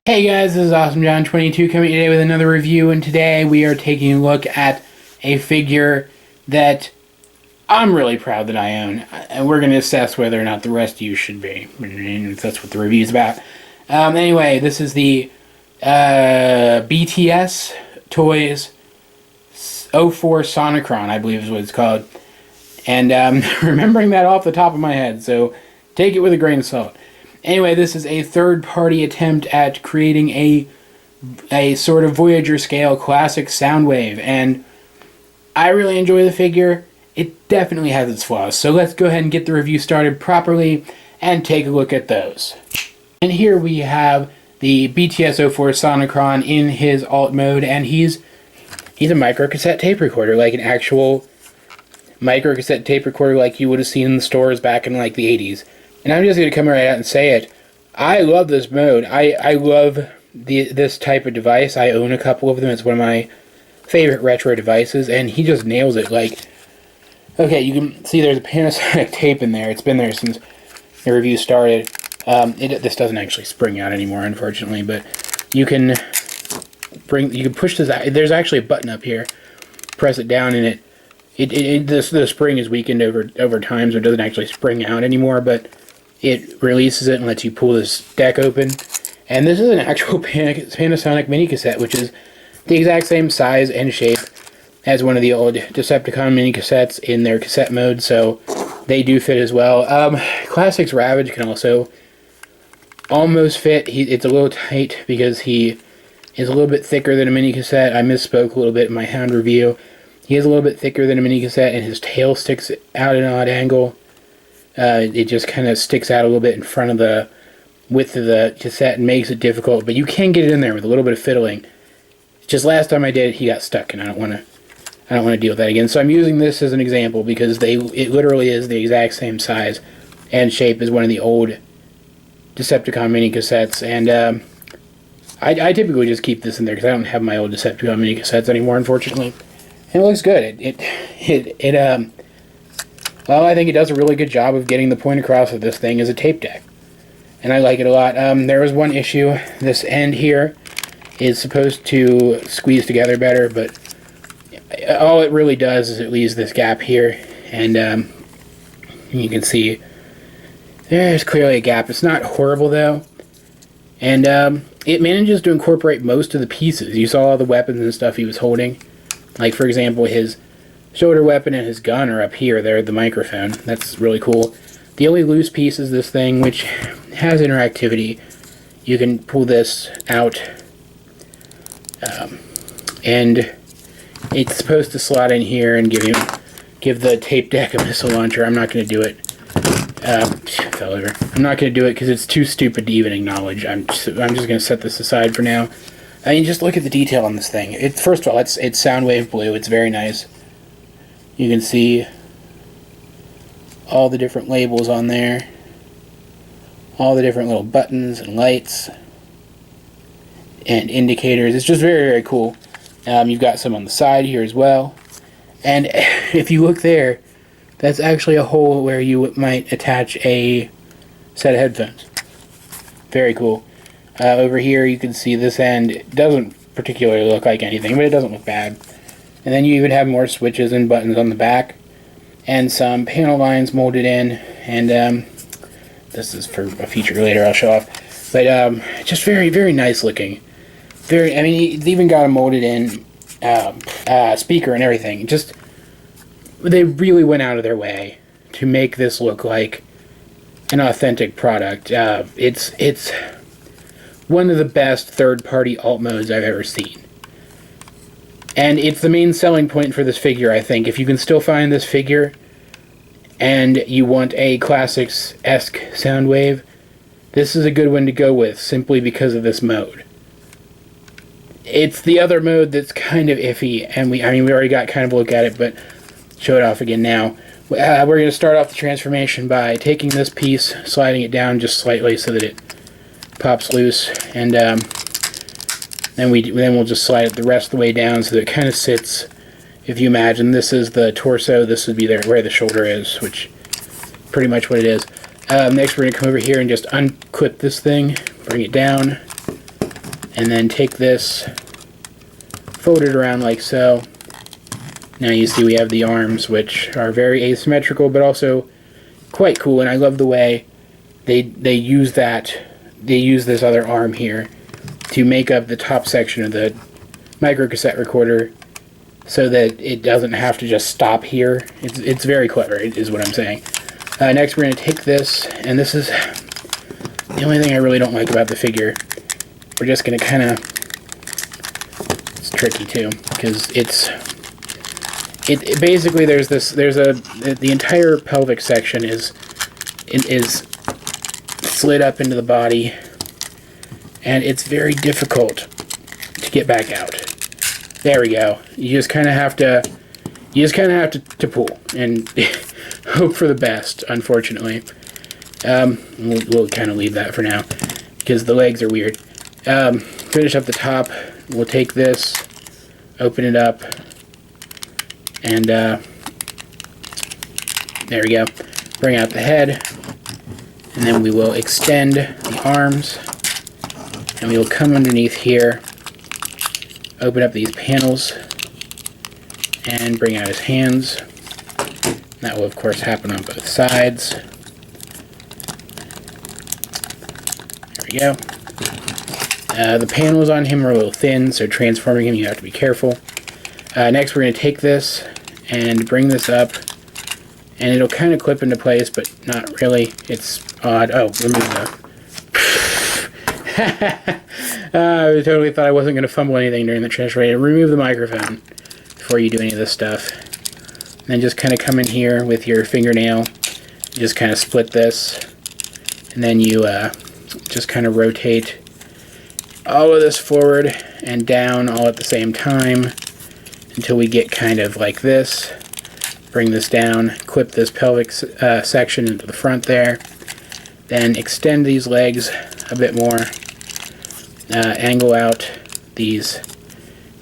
Hey guys, this is AwesomeJohn22 coming today with another review, and today we are taking a look at a figure that I'm really proud that I own, and we're going to assess whether or not the rest of you should be, and that's what the review is about. Anyway, this is the BTS Toys 04 Sonicron, I believe is what it's called, and remembering that off the top of my head, so take it with a grain of salt. Anyway, this is a third-party attempt at creating a sort of Voyager scale classic Soundwave, and I really enjoy the figure. It definitely has its flaws, so let's go ahead and get the review started properly and take a look at those. And here we have the BTS-04 Sonicron in his alt mode, and he's a microcassette tape recorder, like an actual microcassette tape recorder like you would have seen in the stores back in like the 80s. And I'm just going to come right out and say it. I love this mode. I love this type of device. I own a couple of them. It's one of my favorite retro devices, and he just nails it. Like, okay, you can see there's a Panasonic tape in there. It's been there since the review started. This doesn't actually spring out anymore, unfortunately, but you can push this out. There's actually a button up here. Press it down, and the spring is weakened over time, so it doesn't actually spring out anymore, but it releases it and lets you pull this deck open. And this is an actual Panasonic mini cassette, which is the exact same size and shape as one of the old Decepticon mini cassettes in their cassette mode, so they do fit as well. Classics Ravage can also almost fit. It's a little tight because he is a little bit thicker than a mini cassette. I misspoke a little bit in my Hound review. He is a little bit thicker than a mini cassette, and his tail sticks out at an odd angle. It just kind of sticks out a little bit in front of the width of the cassette and makes it difficult, but you can get it in there with a little bit of fiddling. Just last time I did it, he got stuck, and I don't want to deal with that again. So I'm using this as an example because it literally is the exact same size and shape as one of the old Decepticon mini cassettes, and I typically just keep this in there because I don't have my old Decepticon mini cassettes anymore, unfortunately. And it looks good. Well, I think it does a really good job of getting the point across that this thing is a tape deck. And I like it a lot. There was one issue. This end here is supposed to squeeze together better, but all it really does is it leaves this gap here. And you can see there's clearly a gap. It's not horrible, though. And it manages to incorporate most of the pieces. You saw all the weapons and stuff he was holding. Like, for example, his shoulder weapon and his gun are up here. They're the microphone. That's really cool. The only loose piece is this thing, which has interactivity. You can pull this out, and it's supposed to slot in here and give the tape deck a missile launcher. I'm not going to do it. Fell over. I'm not going to do it because it's too stupid to even acknowledge. I'm just going to set this aside for now. I mean, just look at the detail on this thing. First of all, it's Soundwave blue. It's very nice. You can see all the different labels on there. All the different little buttons and lights and indicators. It's just very, very cool. You've got some on the side here as well. And if you look there, that's actually a hole where you might attach a set of headphones. Very cool. Over here you can see this end. It doesn't particularly look like anything, but it doesn't look bad. And then you even have more switches and buttons on the back, and some panel lines molded in, and this is for a feature later I'll show off. But just very, very nice looking. I mean, it's even got a molded in speaker and everything. Just, they really went out of their way to make this look like an authentic product. It's one of the best third-party alt modes I've ever seen. And it's the main selling point for this figure, I think. If you can still find this figure and you want a Classics-esque Soundwave, this is a good one to go with, simply because of this mode. It's the other mode that's kind of iffy, and we already got kind of a look at it, but show it off again now. We're going to start off the transformation by taking this piece, sliding it down just slightly so that it pops loose, and then we'll just slide it the rest of the way down so that it kind of sits. If you imagine this is the torso, this would be where the shoulder is, which is pretty much what it is. Next we're going to come over here and just unclip this thing, bring it down, and then take this, fold it around like so. Now you see we have the arms, which are very asymmetrical, but also quite cool, and I love the way they use this other arm here to make up the top section of the microcassette recorder so that it doesn't have to just stop here. It's very clever, is what I'm saying. Next we're going to take this, and this is the only thing I really don't like about the figure. We're just going to kind of, it's tricky too, because it basically the entire pelvic section is slid up into the body, and it's very difficult to get back out. There we go. You just kind of have to pull and hope for the best, unfortunately. We'll kind of leave that for now because the legs are weird. Finish up the top. We'll take this, open it up, and there we go. Bring out the head, and then we will extend the arms, and we will come underneath here, open up these panels, and bring out his hands. That will of course happen on both sides. There we go. The panels on him are a little thin, so transforming him you have to be careful. Next we're going to take this and bring this up, and it'll kind of clip into place, but not really. It's odd. Oh, remove the... I totally thought I wasn't going to fumble anything during the transfer. Remove the microphone before you do any of this stuff. And then just kind of come in here with your fingernail. You just kind of split this, and then you just kind of rotate all of this forward and down all at the same time until we get kind of like this. Bring this down, clip this pelvic section into the front there, then extend these legs a bit more, angle out these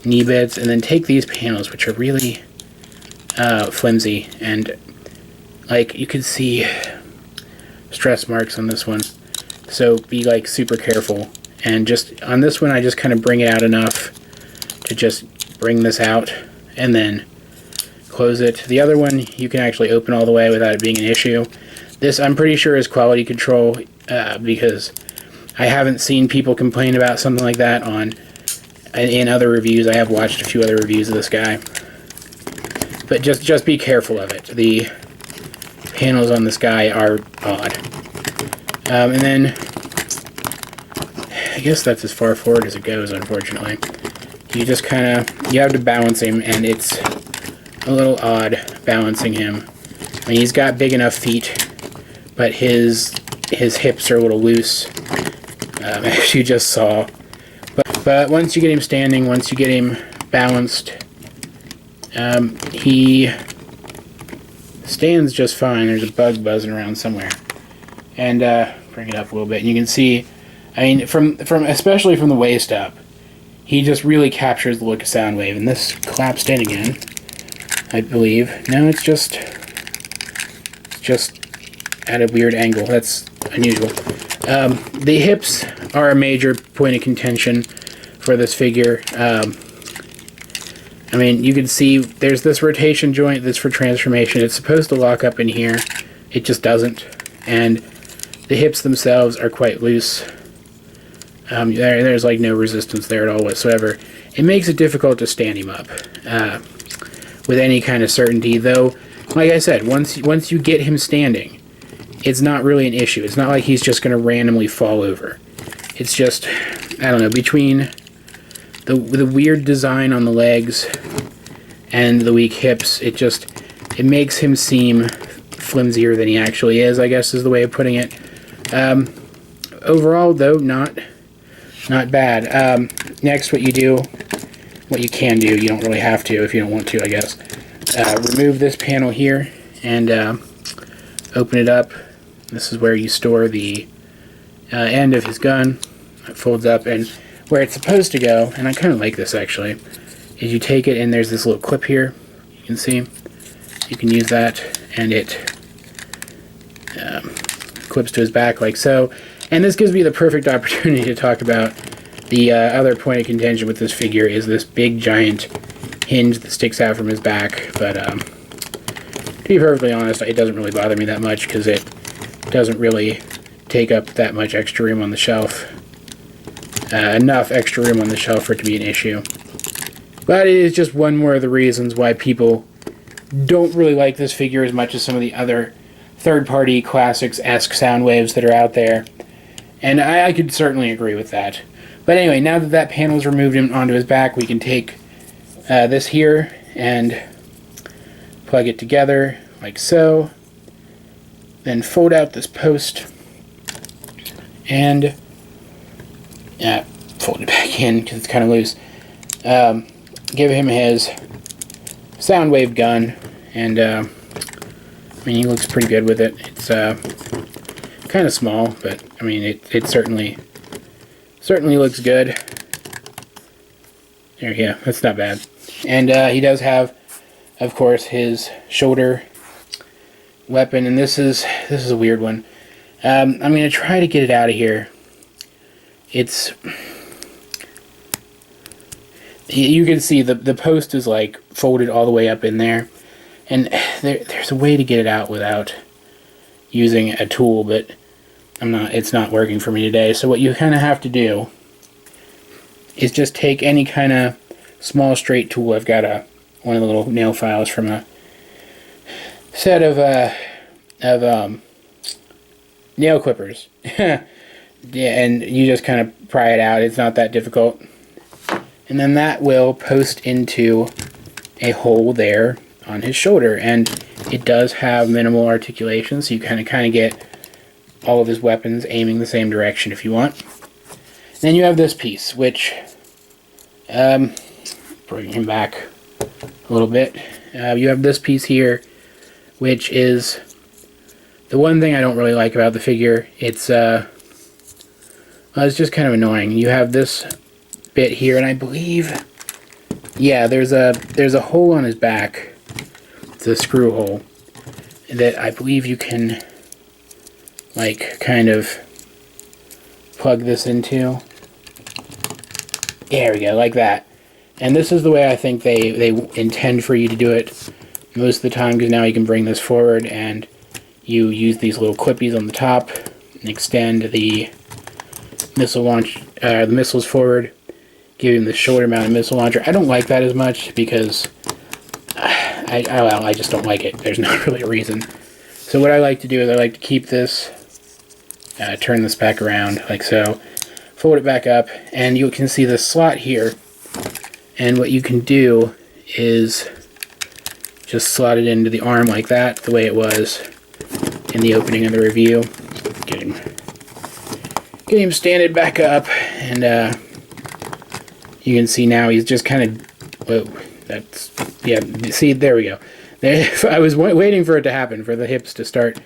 knee bits, and then take these panels, which are really flimsy, and like you can see stress marks on this one, so be like super careful. And just on this one I just kind of bring it out enough to just bring this out and then close it. The other one you can actually open all the way without it being an issue. This I'm pretty sure is quality control because I haven't seen people complain about something like that in other reviews. I have watched a few other reviews of this guy, but just be careful of it. The panels on this guy are odd. And then I guess that's as far forward as it goes, unfortunately. You just kind of, you have to balance him, and it's a little odd balancing him. I mean, he's got big enough feet, but his hips are a little loose, as you just saw. But once you get him standing, once you get him balanced, he stands just fine. There's a bug buzzing around somewhere. And bring it up a little bit, and you can see, I mean, from especially from the waist up, he just really captures the look of Soundwave. And this collapsed in again, I believe. No, it's just at a weird angle. That's unusual. The hips are a major point of contention for this figure. I mean, you can see there's this rotation joint that's for transformation. It's supposed to lock up in here. It just doesn't. And the hips themselves are quite loose. There's like no resistance there at all whatsoever. It makes it difficult to stand him up with any kind of certainty, though, like I said, once you get him standing, it's not really an issue. It's not like he's just going to randomly fall over. It's just, I don't know, between the weird design on the legs and the weak hips, it makes him seem flimsier than he actually is, I guess is the way of putting it. Overall, though, not bad. Next, what you can do, you don't really have to if you don't want to, I guess. Remove this panel here and open it up. This is where you store the end of his gun. It folds up, and where it's supposed to go, and I kind of like this actually, is you take it and there's this little clip here. You can see. You can use that, and it clips to his back like so. And this gives me the perfect opportunity to talk about The other point of contention with this figure is this big giant hinge that sticks out from his back, but to be perfectly honest, it doesn't really bother me that much because it doesn't really take up that much extra room on the shelf. Enough extra room on the shelf for it to be an issue. But it is just one more of the reasons why people don't really like this figure as much as some of the other third-party classics-esque Soundwaves that are out there. And I could certainly agree with that. But anyway, now that that panel is removed onto his back, we can take this here and plug it together like so. Then fold out this post and fold it back in because it's kind of loose. Give him his Soundwave gun, and I mean, he looks pretty good with it. It's kind of small, but I mean, it certainly looks good. There, yeah, that's not bad. And he does have, of course, his shoulder weapon, and this is a weird one. I'm gonna try to get it out of here. You can see the post is like folded all the way up in there, and there's a way to get it out without using a tool, but it's not working for me today. So what you kind of have to do is just take any kind of small straight tool. I've got one of the little nail files from a set of nail clippers. Yeah, and you just kind of pry it out. It's not that difficult. And then that will post into a hole there on his shoulder. And it does have minimal articulation, so you kind of get all of his weapons aiming the same direction if you want. Then you have this piece, which, bring him back a little bit. You have this piece here, which is the one thing I don't really like about the figure. It's just kind of annoying. You have this bit here, and I believe, yeah, there's a hole on his back. It's a screw hole that I believe you can, like, kind of plug this into. There we go, like that. And this is the way I think they intend for you to do it most of the time, because now you can bring this forward and you use these little clippies on the top and extend the missile launch, the missiles forward, give him the shoulder-mounted missile launcher. I don't like that as much because I just don't like it. There's not really a reason. So what I like to do is I like to keep this, turn this back around like so, fold it back up, and you can see the slot here. And what you can do is just slot it into the arm like that, the way it was in the opening of the review. Get him standing back up, and you can see now he's just kind of, whoa, that's, yeah, see, there we go. I was waiting for it to happen, for the hips to start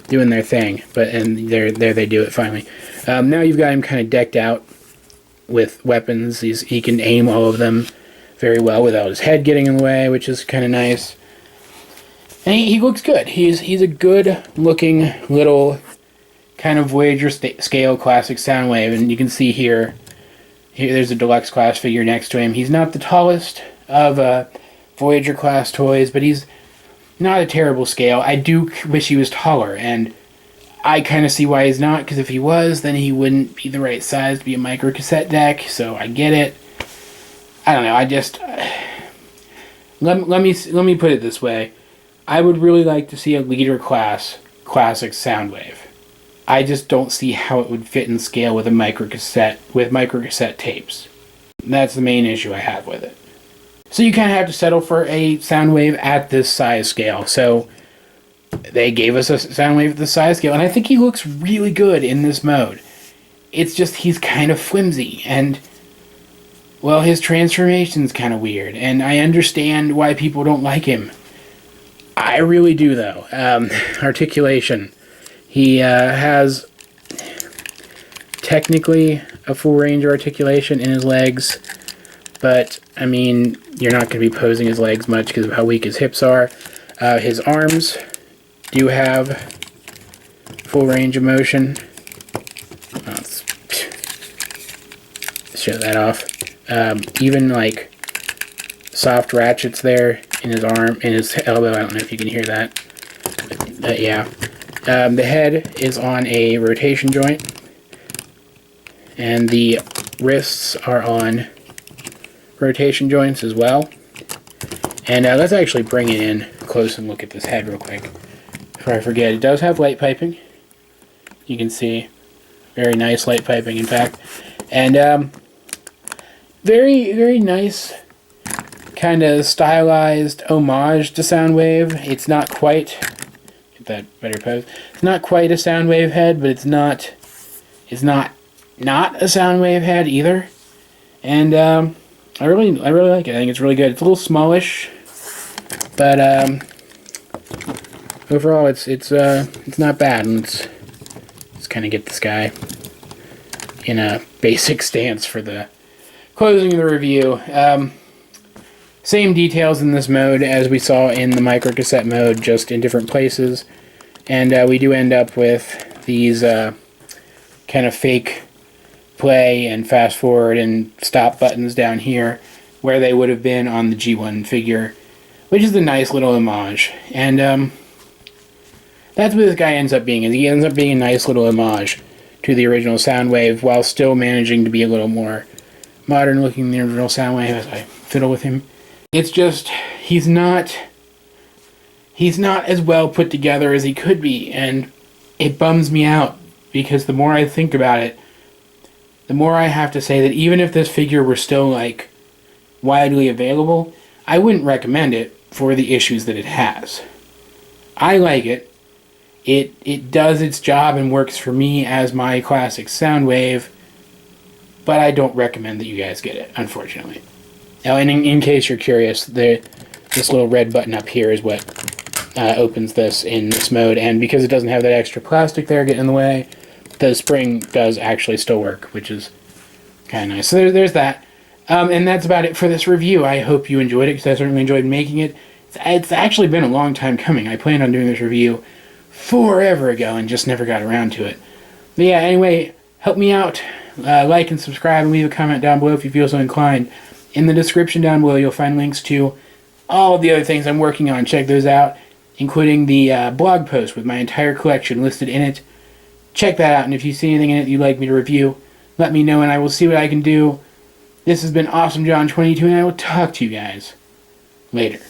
doing their thing, and there they do it finally. Now you've got him kind of decked out with weapons. He can aim all of them very well without his head getting in the way, which is kind of nice. And he looks good. He's a good looking little kind of Voyager scale classic Soundwave, and you can see here there's a deluxe class figure next to him. He's not the tallest of Voyager class toys, but he's not a terrible scale. I do wish he was taller, and I kind of see why he's not, because if he was, then he wouldn't be the right size to be a micro cassette deck, so I get it. I don't know, I just, let me put it this way. I would really like to see a leader class classic Soundwave. I just don't see how it would fit in scale with a micro cassette tapes. That's the main issue I have with it. So you kind of have to settle for a Soundwave at this size scale. So they gave us a Soundwave at this size scale, and I think he looks really good in this mode. It's just he's kind of flimsy, and, well, his transformation's kind of weird, and I understand why people don't like him. I really do, though. Articulation. He has technically a full range of articulation in his legs, but, I mean, you're not going to be posing his legs much because of how weak his hips are. His arms do have full range of motion. It's show that off. Even like soft ratchets there in his arm, in his elbow. I don't know if you can hear that. But yeah. The head is on a rotation joint, and the wrists are on rotation joints as well. And let's actually bring it in close and look at this head real quick before I forget. It does have light piping. You can see very nice light piping, in fact, and very, very nice kind of stylized homage to Soundwave. It's not quite, get that better pose, it's not quite a Soundwave head, but it's not a Soundwave head either. And I really like it. I think it's really good. It's a little smallish, but overall it's not bad. And let's kind of get this guy in a basic stance for the closing of the review. Same details in this mode as we saw in the micro cassette mode, just in different places. And we do end up with these kind of fake play and fast forward and stop buttons down here where they would have been on the G1 figure, which is a nice little homage. And that's what this guy ends up being. He ends up being a nice little homage to the original Soundwave while still managing to be a little more modern looking than the original Soundwave as I fiddle with him. It's just, he's not as well put together as he could be, and it bums me out, because the more I think about it, the more I have to say that even if this figure were still like widely available, I wouldn't recommend it for the issues that it has. I like it. It does its job and works for me as my classic Soundwave, but I don't recommend that you guys get it, unfortunately. Now, and in case you're curious, this little red button up here is what opens this in this mode, and because it doesn't have that extra plastic there getting in the way, the spring does actually still work, which is kind of nice. So there's that. And that's about it for this review. I hope you enjoyed it, because I certainly enjoyed making it. It's actually been a long time coming. I planned on doing this review forever ago and just never got around to it. But yeah, anyway, help me out. Like and subscribe and leave a comment down below if you feel so inclined. In the description down below, you'll find links to all of the other things I'm working on. Check those out, including the blog post with my entire collection listed in it. Check that out, and if you see anything in it you'd like me to review, let me know and I will see what I can do. This has been Awesome John 22, and I will talk to you guys later.